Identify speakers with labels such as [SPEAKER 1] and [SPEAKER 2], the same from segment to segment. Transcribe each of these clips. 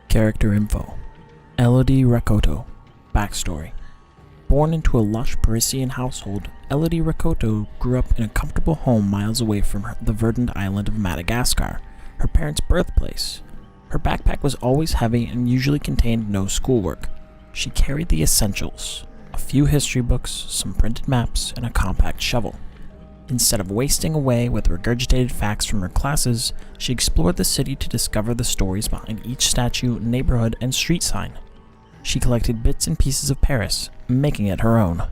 [SPEAKER 1] Character info. Élodie Rakoto. Backstory. Born into a lush Parisian household, Élodie Rakoto grew up in a comfortable home miles away from the verdant island of Madagascar, her parents' birthplace. Her backpack was always heavy and usually contained no schoolwork. She carried the essentials: a few history books, some printed maps, and a compact shovel. Instead of wasting away with regurgitated facts from her classes, she explored the city to discover the stories behind each statue, neighborhood, and street sign. She collected bits and pieces of Paris, making it her own.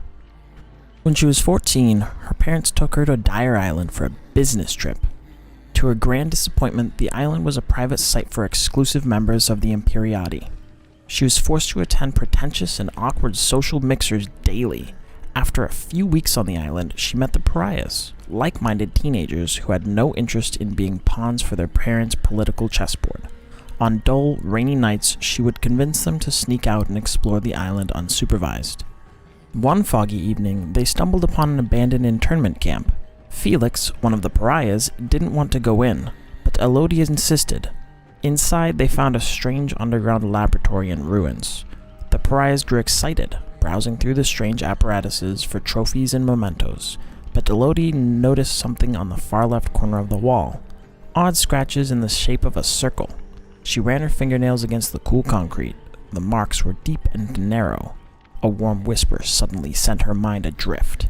[SPEAKER 1] When she was 14, her parents took her to Dyer Island for a business trip. To her grand disappointment, the island was a private site for exclusive members of the Imperiati. She was forced to attend pretentious and awkward social mixers daily. After a few weeks on the island, she met the pariahs, like-minded teenagers who had no interest in being pawns for their parents' political chessboard. On dull, rainy nights, she would convince them to sneak out and explore the island unsupervised. One foggy evening, they stumbled upon an abandoned internment camp. Felix, one of the pariahs, didn't want to go in, but Elodie insisted. Inside, they found a strange underground laboratory in ruins. The pariahs grew excited, browsing through the strange apparatuses for trophies and mementos, but Elodie noticed something on the far left corner of the wall. Odd scratches in the shape of a circle. She ran her fingernails against the cool concrete. The marks were deep and narrow. A warm whisper suddenly sent her mind adrift.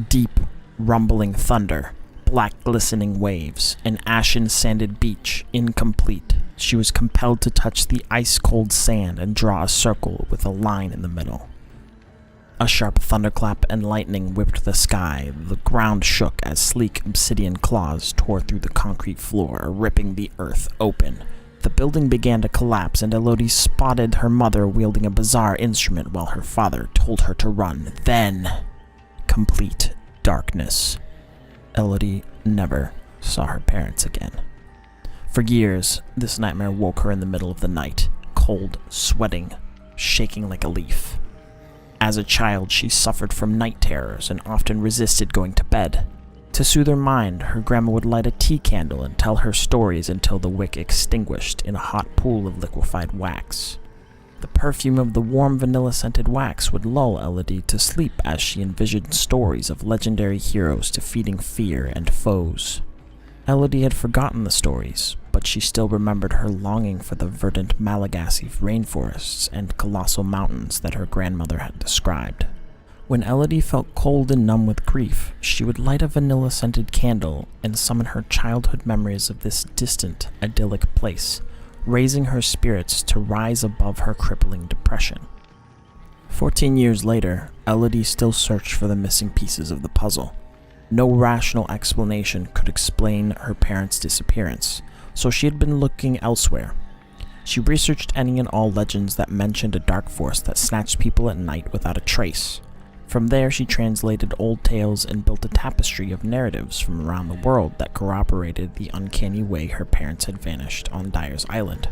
[SPEAKER 1] Deep, rumbling thunder, black glistening waves, an ashen sanded beach, incomplete. She was compelled to touch the ice-cold sand and draw a circle with a line in the middle. A sharp thunderclap and lightning whipped the sky. The ground shook as sleek obsidian claws tore through the concrete floor, ripping the earth open. The building began to collapse, and Elodie spotted her mother wielding a bizarre instrument while her father told her to run. Then, complete darkness. Elodie never saw her parents again. For years, this nightmare woke her in the middle of the night, cold, sweating, shaking like a leaf. As a child, she suffered from night terrors and often resisted going to bed. To soothe her mind, her grandma would light a tea candle and tell her stories until the wick extinguished in a hot pool of liquefied wax. The perfume of the warm vanilla-scented wax would lull Elodie to sleep as she envisioned stories of legendary heroes defeating fear and foes. Elodie had forgotten the stories, but she still remembered her longing for the verdant Malagasy rainforests and colossal mountains that her grandmother had described. When Elodie felt cold and numb with grief, she would light a vanilla-scented candle and summon her childhood memories of this distant, idyllic place, raising her spirits to rise above her crippling depression. 14 years later, Elodie still searched for the missing pieces of the puzzle. No rational explanation could explain her parents' disappearance, so she had been looking elsewhere. She researched any and all legends that mentioned a dark force that snatched people at night without a trace. From there, she translated old tales and built a tapestry of narratives from around the world that corroborated the uncanny way her parents had vanished on Dyer's Island.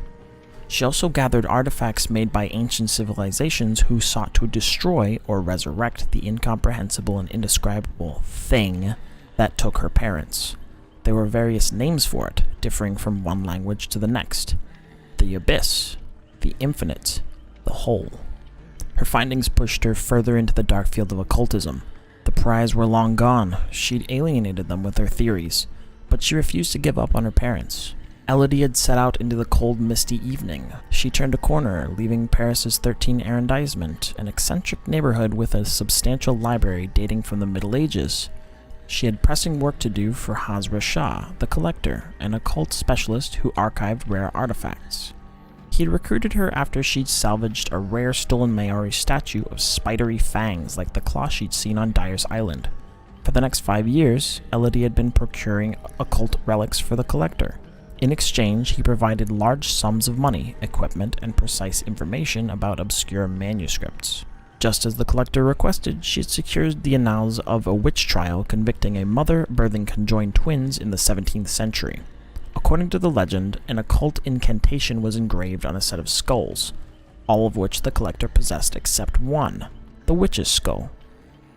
[SPEAKER 1] She also gathered artifacts made by ancient civilizations who sought to destroy or resurrect the incomprehensible and indescribable thing that took her parents. There were various names for it, differing from one language to the next. The abyss, the infinite, the whole. Her findings pushed her further into the dark field of occultism. The pariahs were long gone. She'd alienated them with her theories, but she refused to give up on her parents. Elodie had set out into the cold, misty evening. She turned a corner, leaving Paris's 13 arrondissement, an eccentric neighborhood with a substantial library dating from the Middle Ages. She had pressing work to do for Hazra Shah, the collector, an occult specialist who archived rare artifacts. He had recruited her after she'd salvaged a rare stolen Maori statue of spidery fangs like the claw she'd seen on Dyer's Island. For the next 5 years, Elodie had been procuring occult relics for the collector. In exchange, he provided large sums of money, equipment, and precise information about obscure manuscripts. Just as the collector requested, she had secured the annals of a witch trial convicting a mother birthing conjoined twins in the 17th century. According to the legend, an occult incantation was engraved on a set of skulls, all of which the collector possessed except one, the witch's skull.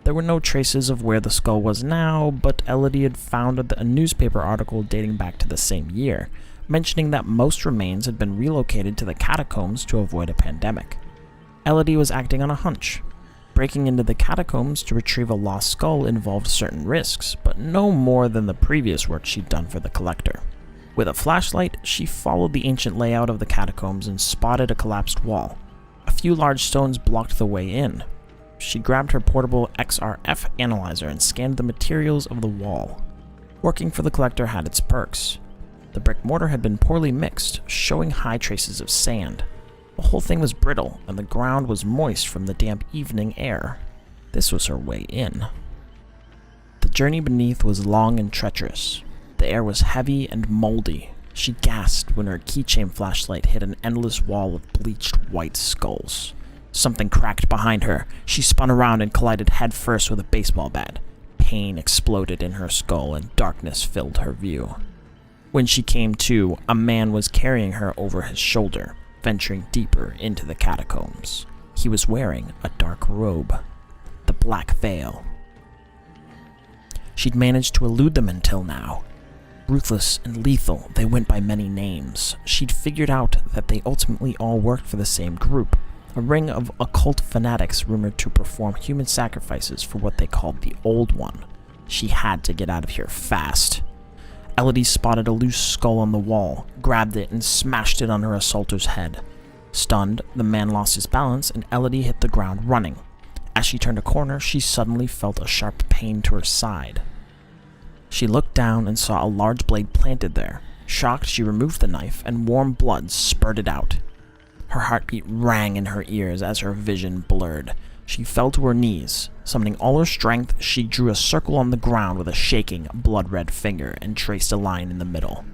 [SPEAKER 1] There were no traces of where the skull was now, but Elodie had found a newspaper article dating back to the same year, mentioning that most remains had been relocated to the catacombs to avoid a pandemic. Élodie was acting on a hunch. Breaking into the catacombs to retrieve a lost skull involved certain risks, but no more than the previous work she'd done for the collector. With a flashlight, she followed the ancient layout of the catacombs and spotted a collapsed wall. A few large stones blocked the way in. She grabbed her portable XRF analyzer and scanned the materials of the wall. Working for the collector had its perks. The brick mortar had been poorly mixed, showing high traces of sand. The whole thing was brittle, and the ground was moist from the damp evening air. This was her way in. The journey beneath was long and treacherous. The air was heavy and moldy. She gasped when her keychain flashlight hit an endless wall of bleached white skulls. Something cracked behind her. She spun around and collided headfirst with a baseball bat. Pain exploded in her skull and darkness filled her view. When she came to, a man was carrying her over his shoulder, venturing deeper into the catacombs. He was wearing a dark robe, the black veil. She'd managed to elude them until now. Ruthless and lethal, they went by many names. She'd figured out that they ultimately all worked for the same group, a ring of occult fanatics rumored to perform human sacrifices for what they called the Old One. She had to get out of here fast. Élodie spotted a loose skull on the wall, grabbed it, and smashed it on her assaulter's head. Stunned, the man lost his balance, and Élodie hit the ground running. As she turned a corner, she suddenly felt a sharp pain to her side. She looked down and saw a large blade planted there. Shocked, she removed the knife, and warm blood spurted out. Her heartbeat rang in her ears as her vision blurred. She fell to her knees. Summoning all her strength, she drew a circle on the ground with a shaking, blood-red finger and traced a line in the middle.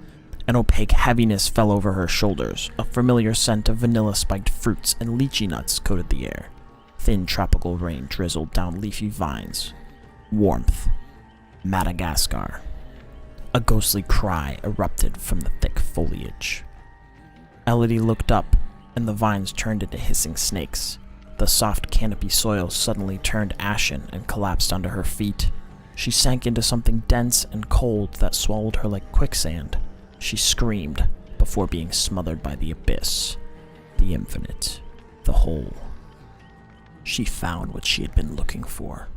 [SPEAKER 1] An opaque heaviness fell over her shoulders. A familiar scent of vanilla-spiked fruits and lychee nuts coated the air. Thin tropical rain drizzled down leafy vines. Warmth. Madagascar. A ghostly cry erupted from the thick foliage. Élodie looked up, and the vines turned into hissing snakes. The soft canopy soil suddenly turned ashen and collapsed under her feet. She sank into something dense and cold that swallowed her like quicksand. She screamed before being smothered by the abyss, the infinite, the whole. She found what she had been looking for.